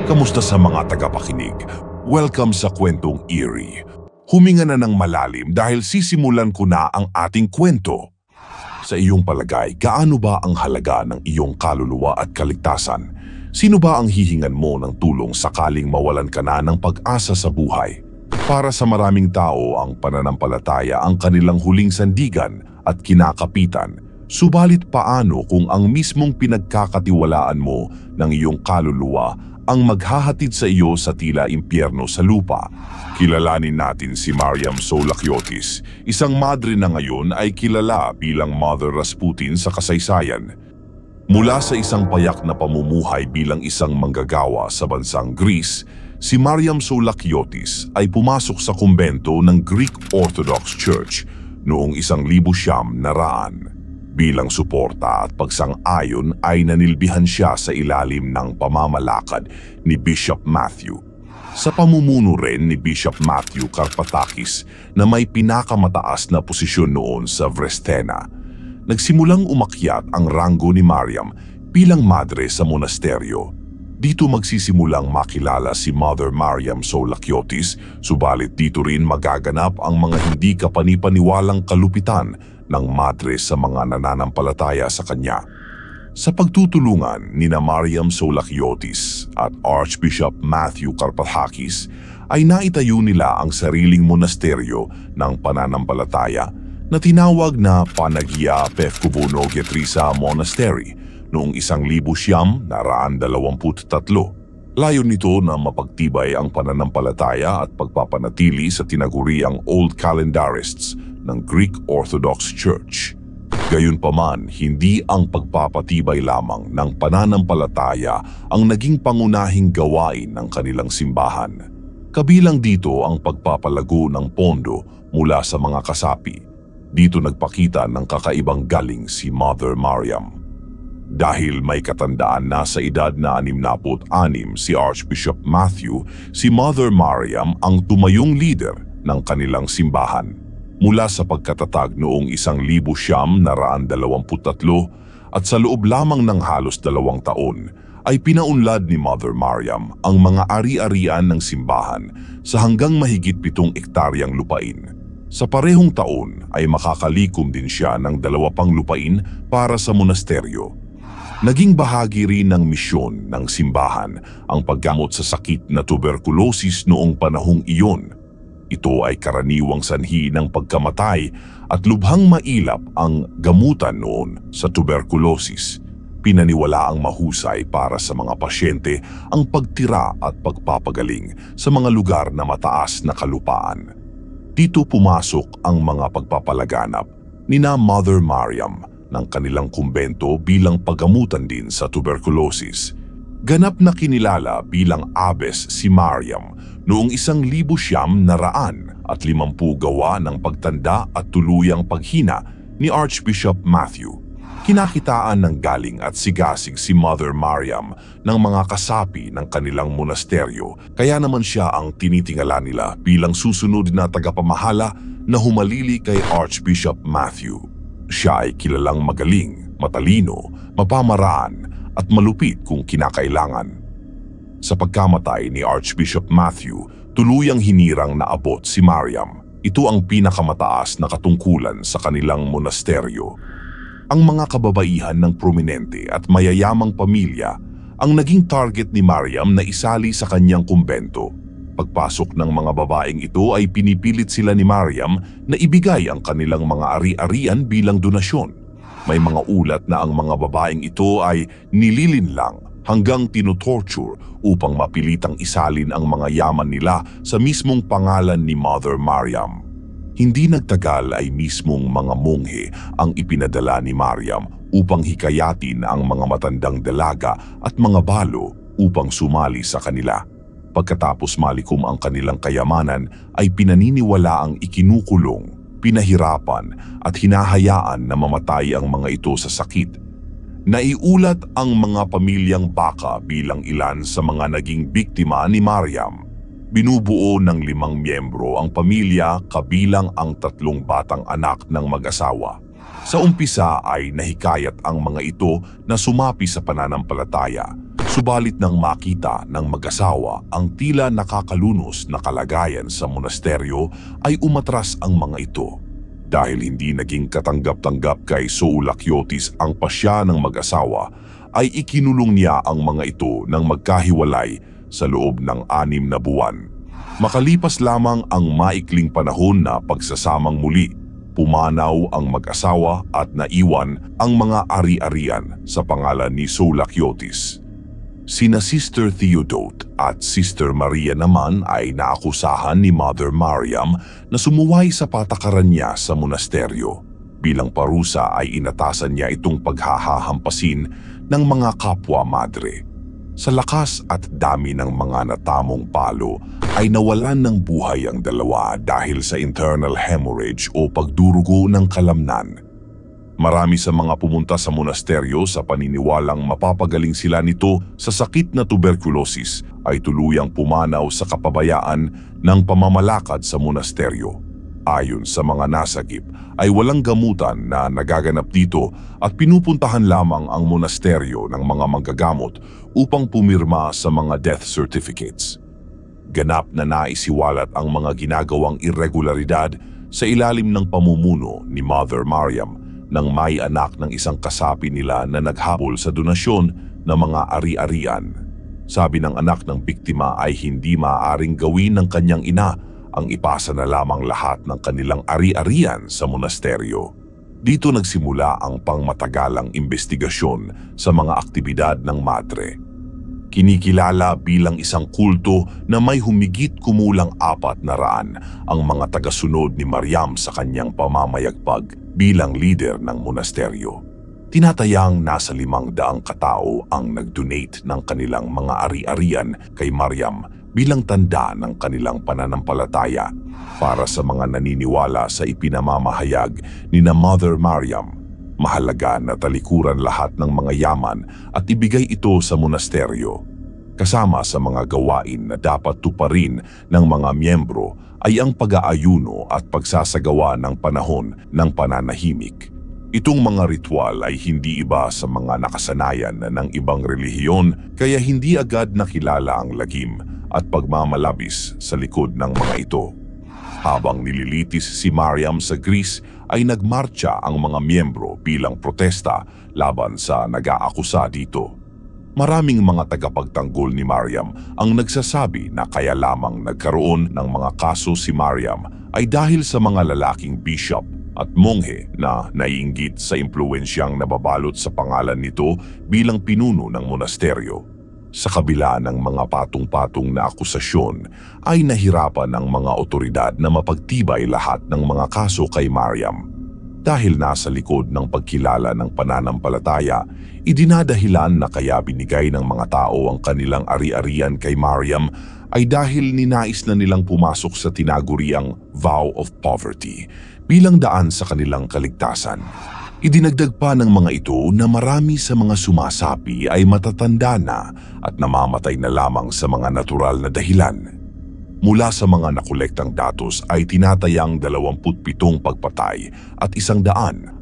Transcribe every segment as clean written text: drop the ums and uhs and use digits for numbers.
Kamusta sa mga tagapakinig? Welcome sa Kwentong Eerie. Huminga na ng malalim dahil sisimulan ko na ang ating kwento. Sa iyong palagay, gaano ba ang halaga ng iyong kaluluwa at kaligtasan? Sino ba ang hihingan mo ng tulong sakaling mawalan ka na ng pag-asa sa buhay? Para sa maraming tao, ang pananampalataya ang kanilang huling sandigan at kinakapitan. Subalit paano kung ang mismong pinagkakatiwalaan mo ng iyong kaluluwa ang maghahatid sa iyo sa tila impyerno sa lupa? Kilalanin natin si Mariam Soulakiotis, isang madre na ngayon ay kilala bilang Mother Rasputin sa kasaysayan. Mula sa isang payak na pamumuhay bilang isang manggagawa sa bansang Greece, si Mariam Soulakiotis ay pumasok sa kumbento ng Greek Orthodox Church noong 1900. Bilang suporta at pagsang-ayon ay nanilbihan siya sa ilalim ng pamamalakad ni Bishop Matthew. Sa pamumuno rin ni Bishop Matthew Karpatakis na may pinakamataas na posisyon noon sa Vrestena, nagsimulang umakyat ang ranggo ni Mariam bilang madre sa monasteryo. Dito magsisimulang makilala si Mother Mariam Soulakiotis, subalit dito rin magaganap ang mga hindi kapanipaniwalang kalupitan ng madre sa mga nananampalataya sa kanya. Sa pagtutulungan ni Mariam Soulakiotis at Archbishop Matthew Karpatakis ay naitayo nila ang sariling monasteryo ng pananampalataya na tinawag na Panagia Pevkovuno Getrisa Monastery noong 1923. Layon nito na mapagtibay ang pananampalataya at pagpapanatili sa tinaguriang Old Calendarists ng Greek Orthodox Church. Gayunpaman, hindi ang pagpapatibay lamang ng pananampalataya ang naging pangunahing gawain ng kanilang simbahan. Kabilang dito ang pagpapalago ng pondo mula sa mga kasapi. Dito nagpakita ng kakaibang galing si Mother Mariam. Dahil may katandaan na sa edad na 66 si Archbishop Matthew, si Mother Mariam ang tumayong leader ng kanilang simbahan. Mula sa pagkatatag noong 1923 at sa loob lamang ng halos 2 taon, ay pinaunlad ni Mother Mariam ang mga ari-arian ng simbahan sa hanggang mahigit 7 ektaryang lupain. Sa parehong taon ay makakalikom din siya ng 2 pang lupain para sa monasteryo. Naging bahagi rin ng misyon ng simbahan ang paggamot sa sakit na tuberculosis noong panahong iyon. Ito ay karaniwang sanhi ng pagkamatay at lubhang mailap ang gamutan noon sa tuberculosis. Pinaniwalaang mahusay para sa mga pasyente ang pagtira at pagpapagaling sa mga lugar na mataas na kalupaan. Dito pumasok ang mga pagpapalaganap ni Mother Mariam ng kanilang kumbento bilang paggamutan din sa tuberculosis. Ganap na kinilala bilang Abbess si Mariam noong 1950 gawa ng pagtanda at tuluyang paghina ni Archbishop Matthew. Kinakitaan ng galing at sigasig si Mother Mariam ng mga kasapi ng kanilang monasteryo, kaya naman siya ang tinitingala nila bilang susunod na tagapamahala na humalili kay Archbishop Matthew. Siya ay kilalang magaling, matalino, mapamaraan at malupit kung kinakailangan. Sa pagkamatay ni Archbishop Matthew, tuluyang hinirang naabot si Mariam. Ito ang pinakamataas na katungkulan sa kanilang monasteryo. Ang mga kababaihan ng prominente at mayayamang pamilya ang naging target ni Mariam na isali sa kanyang kumbento. Pagpasok ng mga babaeng ito ay pinipilit sila ni Mariam na ibigay ang kanilang mga ari-arian bilang donasyon. May mga ulat na ang mga babaeng ito ay nililinlang hanggang tinutorture upang mapilitang isalin ang mga yaman nila sa mismong pangalan ni Mother Mariam. Hindi nagtagal ay mismong mga monghe ang ipinadala ni Mariam upang hikayatin ang mga matandang dalaga at mga balo upang sumali sa kanila. Pagkatapos malikom ang kanilang kayamanan ay pinaniniwalaang ikinukulong, pinahirapan at hinahayaan na mamatay ang mga ito sa sakit. Naiulat ang mga pamilyang Baka bilang ilan sa mga naging biktima ni Mariam. Binubuo ng 5 miyembro ang pamilya kabilang ang 3 batang anak ng mag-asawa. Sa umpisa ay nahikayat ang mga ito na sumapi sa pananampalataya. Subalit nang makita ng mag-asawa ang tila nakakalunos na kalagayan sa monasteryo ay umatras ang mga ito. Dahil hindi naging katanggap-tanggap kay Soulakiotis ang pasya ng mag-asawa, ay ikinulong niya ang mga ito ng magkahiwalay sa loob ng 6 na buwan. Makalipas lamang ang maikling panahon na pagsasamang muli, pumanaw ang mag-asawa at naiwan ang mga ari-arian sa pangalan ni Soulakiotis. Sina Sister Theodote at Sister Maria naman ay naakusahan ni Mother Mariam na sumuway sa patakaran niya sa monasteryo. Bilang parusa ay inatasan niya itong paghahahampasin ng mga kapwa madre. Sa lakas at dami ng mga natamong palo ay nawalan ng buhay ang dalawa dahil sa internal hemorrhage o pagdurugo ng kalamnan. Marami sa mga pumunta sa monasteryo sa paniniwalang mapapagaling sila nito sa sakit na tuberculosis ay tuluyang pumanaw sa kapabayaan ng pamamalakad sa monasteryo. Ayon sa mga nasagip ay walang gamutan na nagaganap dito at pinupuntahan lamang ang monasteryo ng mga manggagamot upang pumirma sa mga death certificates. Ganap na naisiwalat ang mga ginagawang irregularidad sa ilalim ng pamumuno ni Mother Mariam nang may anak ng isang kasapi nila na naghabol sa donasyon ng mga ari-arian. Sabi ng anak ng biktima ay hindi maaaring gawin ng kanyang ina ang ipasa na lamang lahat ng kanilang ari-arian sa monasteryo. Dito nagsimula ang pangmatagalang investigasyon sa mga aktibidad ng madre. Kinikilala bilang isang kulto na may humigit kumulang 400 ang mga tagasunod ni Mariam sa kanyang pamamayagpag bilang leader ng monasteryo. Tinatayang nasa 500 katao ang nag-donate ng kanilang mga ari-arian kay Mariam bilang tanda ng kanilang pananampalataya para sa mga naniniwala sa ipinamamahayag ni na Mother Mariam. Mahalaga na talikuran lahat ng mga yaman at ibigay ito sa monasteryo. Kasama sa mga gawain na dapat tuparin ng mga miyembro ay ang pag-aayuno at pagsasagawa ng panahon ng pananahimik. Itong mga ritual ay hindi iba sa mga nakasanayan ng ibang relihiyon kaya hindi agad nakilala ang lagim at pagmamalabis sa likod ng mga ito. Habang nililitis si Mariam sa Greece ay nagmarcha ang mga miyembro bilang protesta laban sa nag-aakusa dito. Maraming mga tagapagtanggol ni Mariam ang nagsasabi na kaya lamang nagkaroon ng mga kaso si Mariam ay dahil sa mga lalaking bishop at monghe na naiinggit sa impluensyang nababalot sa pangalan nito bilang pinuno ng monasteryo. Sa kabila ng mga patong-patong na akusasyon, ay nahirapan ang mga otoridad na mapagtibay lahat ng mga kaso kay Mariam. Dahil nasa likod ng pagkilala ng pananampalataya, idinadahilan na kaya binigay ng mga tao ang kanilang ari-arian kay Mariam ay dahil ninais na nilang pumasok sa tinaguriang vow of poverty bilang daan sa kanilang kaligtasan. Idinagdag pa ng mga ito na marami sa mga sumasapi ay matatanda na at namamatay na lamang sa mga natural na dahilan. Mula sa mga nakolektang datos ay tinatayang 27 pagpatay at 150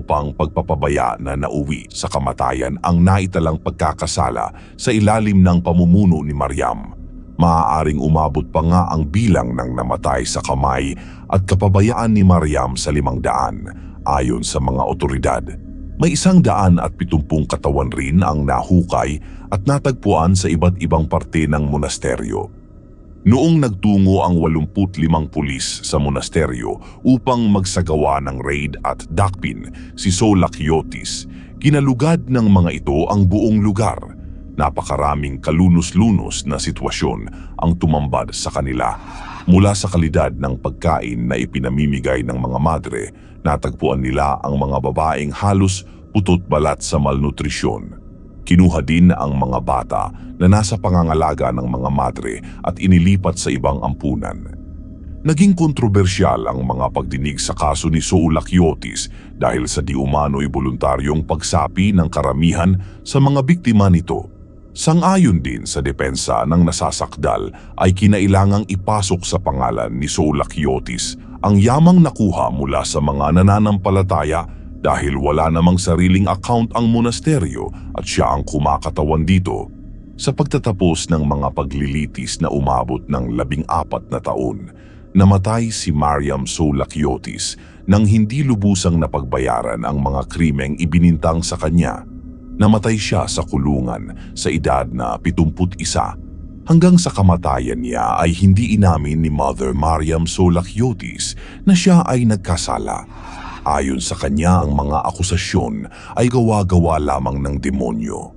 pang pagpapabaya na nauwi sa kamatayan ang naitalang pagkakasala sa ilalim ng pamumuno ni Mariam. Maaaring umabot pa nga ang bilang ng namatay sa kamay at kapabayaan ni Mariam sa 500. Ayon sa mga otoridad, may 170 katawan rin ang nahukay at natagpuan sa iba't ibang parte ng monasteryo. Noong nagtungo ang 85 pulis sa monasteryo upang magsagawa ng raid at dakpin si Soulakiotis, kinalugad ng mga ito ang buong lugar. Napakaraming kalunos-lunos na sitwasyon ang tumambad sa kanila. Mula sa kalidad ng pagkain na ipinamimigay ng mga madre, natagpuan nila ang mga babaeng halos putot balat sa malnutrisyon. Kinuha din ang mga bata na nasa pangangalaga ng mga madre at inilipat sa ibang ampunan. Naging kontrobersyal ang mga pagdinig sa kaso ni Soulakiotis dahil sa di umano'y voluntaryong pagsapi ng karamihan sa mga biktima nito. Sang-ayon din sa depensa ng nasasakdal ay kinailangang ipasok sa pangalan ni Soulakiotis ang yamang nakuha mula sa mga nananampalataya dahil wala namang sariling account ang monasteryo at siya ang kumakatawan dito. Sa pagtatapos ng mga paglilitis na umabot ng 14 na taon, namatay si Mariam Soulakiotis nang hindi lubusang napagbayaran ang mga krimeng ibinintang sa kanya. Namatay siya sa kulungan sa edad na 71. Hanggang sa kamatayan niya ay hindi inamin ni Mother Mariam Soulakiotis na siya ay nagkasala. Ayon sa kanya, ang mga akusasyon ay gawa-gawa lamang ng demonyo.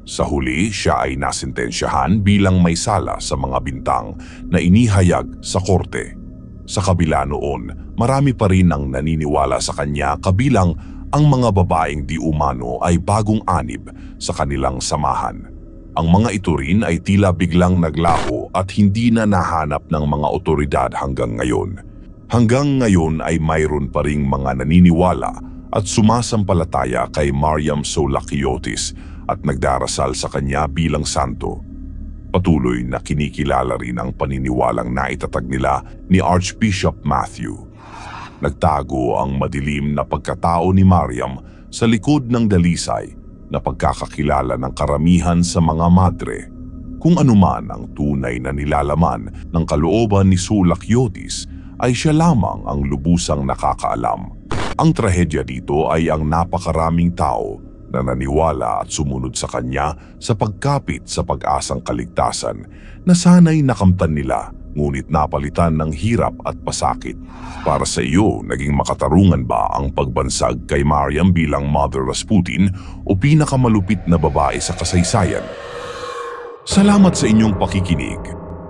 Sa huli, siya ay nasentensyahan bilang may sala sa mga bintang na inihayag sa korte. Sa kabila noon, marami pa rin ang naniniwala sa kanya, kabilang ang mga babaeng di umano ay bagong anib sa kanilang samahan. Ang mga ito rin ay tila biglang naglaho at hindi na nahanap ng mga otoridad hanggang ngayon. Hanggang ngayon ay mayroon pa ring mga naniniwala at sumasampalataya kay Mariam Soulakiotis at nagdarasal sa kanya bilang santo. Patuloy na kinikilala rin ang paniniwalang naitatag nila ni Archbishop Matthew. Nagtago ang madilim na pagkatao ni Mariam sa likod ng dalisay na pagkakakilala ng karamihan sa mga madre. Kung anuman ang tunay na nilalaman ng kalooban ni Soulakiotis, ay siya lamang ang lubusang nakakaalam. Ang trahedya dito ay ang napakaraming tao na naniwala at sumunod sa kanya sa pagkapit sa pag-asang kaligtasan na sana'y nakamtan nila, ngunit napalitan ng hirap at pasakit. Para sa iyo, naging makatarungan ba ang pagbansag kay Mariam bilang Mother Rasputin o pinakamalupit na babae sa kasaysayan? Salamat sa inyong pakikinig.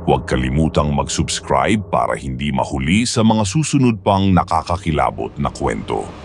Huwag kalimutang mag-subscribe para hindi mahuli sa mga susunod pang nakakakilabot na kwento.